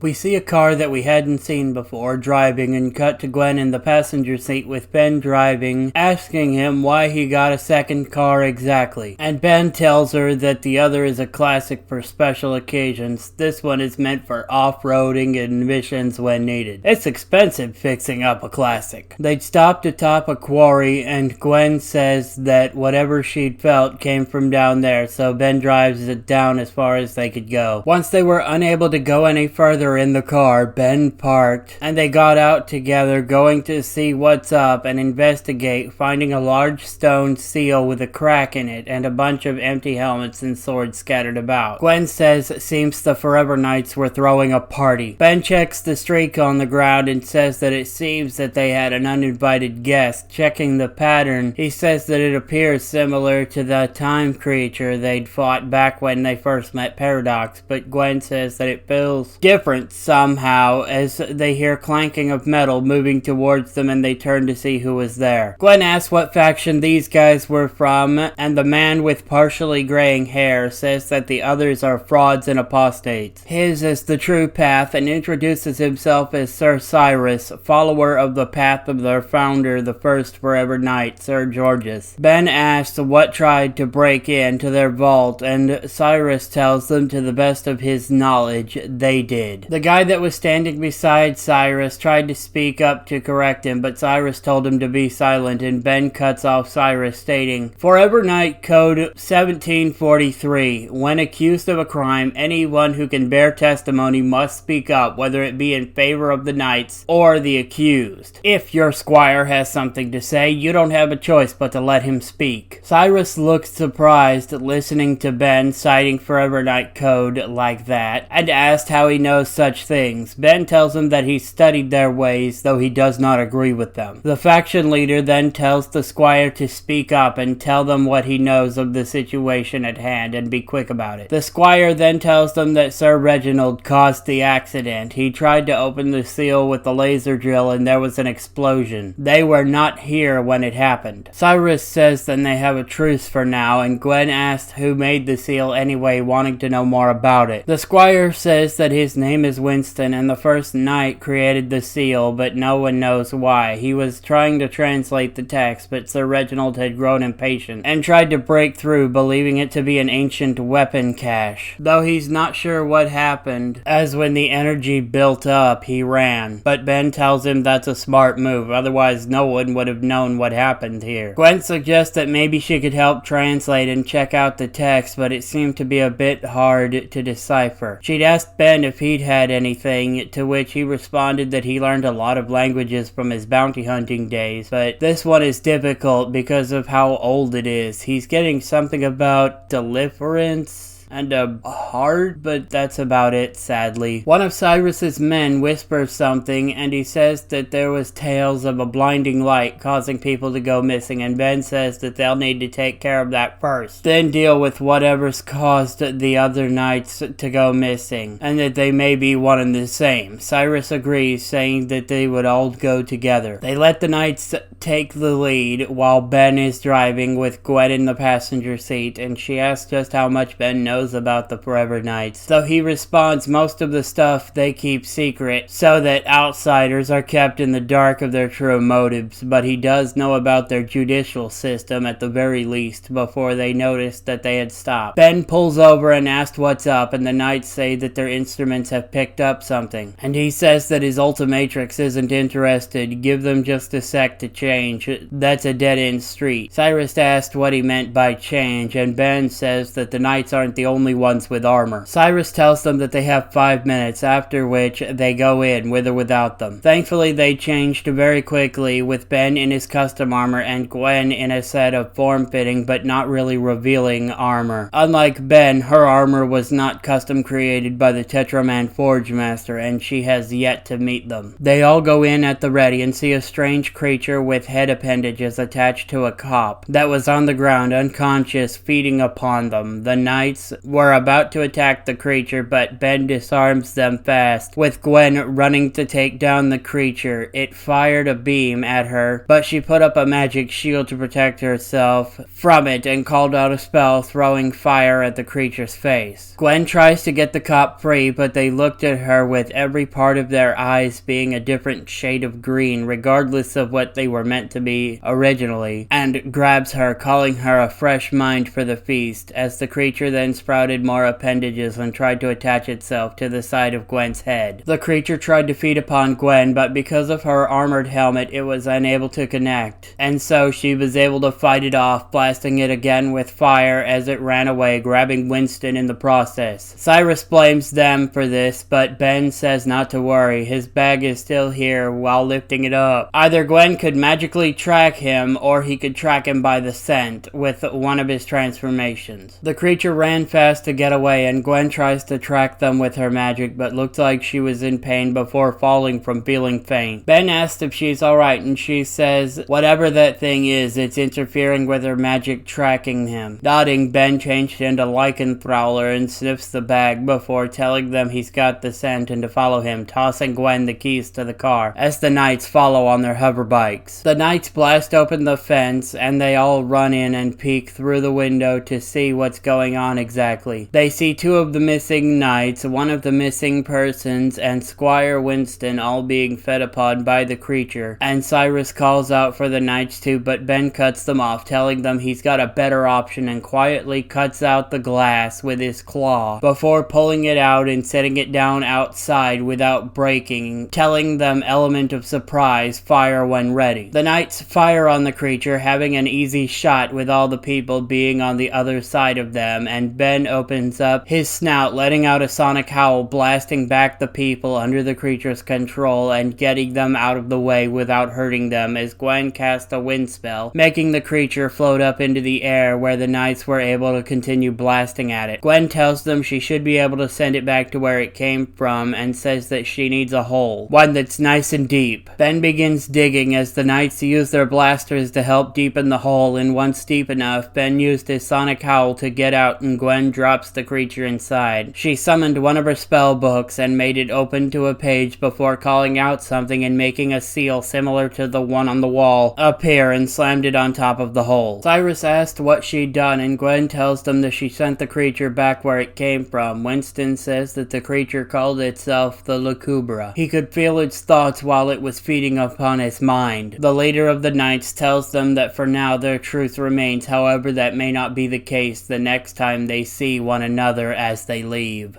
We see a car that we hadn't seen before driving and cut to Gwen in the passenger seat with Ben driving, asking him why he got a second car exactly. And Ben tells her that the other is a classic for special occasions. This one is meant for off-roading and missions when needed. It's expensive fixing up a classic. They'd stopped atop a quarry and Gwen says that whatever she'd felt came from down there, so Ben drives it down as far as they could go. Once they were unable to go any further in the car, Ben parked and they got out together, going to see what's up and investigate, finding a large stone seal with a crack in it and a bunch of empty helmets and swords scattered about. Gwen says it seems the Forever Knights were throwing a party. Ben checks the streak on the ground and says that it seems that they had an uninvited guest. Checking the pattern, he says that it appears similar to the time creature they'd fought back when they first met Paradox, but Gwen says that it feels different somehow as they hear clanking of metal moving towards them and they turn to see who was there. Gwen asks what faction these guys were from, and the man with partially graying hair says that the others are frauds and apostates. His is the true path and introduces himself as Sir Cyrus, follower of the path of their founder, the first Forever Knight, Sir Georges. Ben asks what tried to break into their vault, and Cyrus tells them to the best of his knowledge they did. The guy that was standing beside Cyrus tried to speak up to correct him, but Cyrus told him to be silent, and Ben cuts off Cyrus, stating, "Forever Knight Code 1743. When accused of a crime, anyone who can bear testimony must speak up, whether it be in favor of the knights or the accused. If your squire has something to say, you don't have a choice but to let him speak." Cyrus looks surprised listening to Ben citing Forever Knight Code like that, and asked how he knows such things. Ben tells him that he's studied their ways, though he does not agree with them. The faction leader then tells the squire to speak up and tell them what he knows of the situation at hand and be quick about it. The squire then tells them that Sir Reginald caused the accident. He tried to open the seal with the laser drill and there was an explosion. They were not here when it happened. Cyrus says then they have a truce for now, and Gwen asks who made the seal anyway, wanting to know more about it. The squire says that his name is Winston and the first knight created the seal, but no one knows why. He was trying to translate the text, but Sir Reginald had grown impatient and tried to break through, believing it to be an ancient weapon cache. Though he's not sure what happened, as when the energy built up, he ran. But Ben tells him that's a smart move, otherwise no one would have known what happened here. Gwen suggests that maybe she could help translate and check out the text, but it seemed to be a bit hard to decipher. She'd asked Ben if he'd had anything, to which he responded that he learned a lot of languages from his bounty hunting days, but this one is difficult because of how old it is. He's getting something about deliverance and a heart, but that's about it, sadly. One of Cyrus's men whispers something, and he says that there was tales of a blinding light causing people to go missing, and Ben says that they'll need to take care of that first, then deal with whatever's caused the other knights to go missing, and that they may be one and the same. Cyrus agrees, saying that they would all go together. They let the knights take the lead while Ben is driving with Gwen in the passenger seat, and she asks just how much Ben knows about the Forever Knights. So he responds most of the stuff they keep secret so that outsiders are kept in the dark of their true motives, but he does know about their judicial system at the very least before they noticed that they had stopped. Ben pulls over and asks what's up, and the knights say that their instruments have picked up something, and he says that his Ultimatrix isn't interested. Give them just a sec to change. That's a dead-end street. Cyrus asked what he meant by change, and Ben says that the knights aren't the only ones with armor. Cyrus tells them that they have 5 minutes, after which they go in, with or without them. Thankfully, they changed very quickly, with Ben in his custom armor and Gwen in a set of form-fitting but not really revealing armor. Unlike Ben, her armor was not custom created by the Tetraman Forge Master, and she has yet to meet them. They all go in at the ready and see a strange creature with with head appendages attached to a cop that was on the ground unconscious, feeding upon them. The knights were about to attack the creature, but Ben disarms them fast, with Gwen running to take down the creature. It fired a beam at her, but she put up a magic shield to protect herself from it and called out a spell, throwing fire at the creature's face. Gwen tries to get the cop free, but they looked at her with every part of their eyes being a different shade of green, regardless of what they were meant to be originally, and grabs her, calling her a fresh mind for the feast, as the creature then sprouted more appendages and tried to attach itself to the side of Gwen's head. The creature tried to feed upon Gwen, but because of her armored helmet, it was unable to connect, and so she was able to fight it off, blasting it again with fire as it ran away, grabbing Winston in the process. Cyrus blames them for this, but Ben says not to worry, his bag is still here while lifting it up. Either Gwen could magically track him, or he could track him by the scent with one of his transformations. The creature ran fast to get away, and Gwen tries to track them with her magic, but looked like she was in pain before falling from feeling faint. Ben asks if she's alright, and she says whatever that thing is, it's interfering with her magic tracking him. Nodding, Ben changed into Lycanthrawler and sniffs the bag before telling them he's got the scent and to follow him, tossing Gwen the keys to the car as the knights follow on their hover bikes. The knights blast open the fence and they all run in and peek through the window to see what's going on exactly. They see two of the missing knights, one of the missing persons, and Squire Winston all being fed upon by the creature, and Cyrus calls out for the knights too, but Ben cuts them off, telling them he's got a better option, and quietly cuts out the glass with his claw before pulling it out and setting it down outside without breaking, telling them element of surprise, fire when ready. The knights fire on the creature, having an easy shot with all the people being on the other side of them, and Ben opens up his snout, letting out a sonic howl, blasting back the people under the creature's control and getting them out of the way without hurting them, as Gwen casts a wind spell, making the creature float up into the air where the knights were able to continue blasting at it. Gwen tells them she should be able to send it back to where it came from and says that she needs a hole, one that's nice and deep. Ben begins digging as the knights use their blasters to help deepen the hole, and once deep enough, Ben used his sonic howl to get out and Gwen drops the creature inside. She summoned one of her spell books and made it open to a page before calling out something and making a seal similar to the one on the wall appear and slammed it on top of the hole. Cyrus asked what she'd done, and Gwen tells them that she sent the creature back where it came from. Winston says that the creature called itself the Lucubra. He could feel its thoughts while it was feeding upon his mind. The leader of the knights tells them that for now their truth remains, however that may not be the case the next time they see one another as they leave.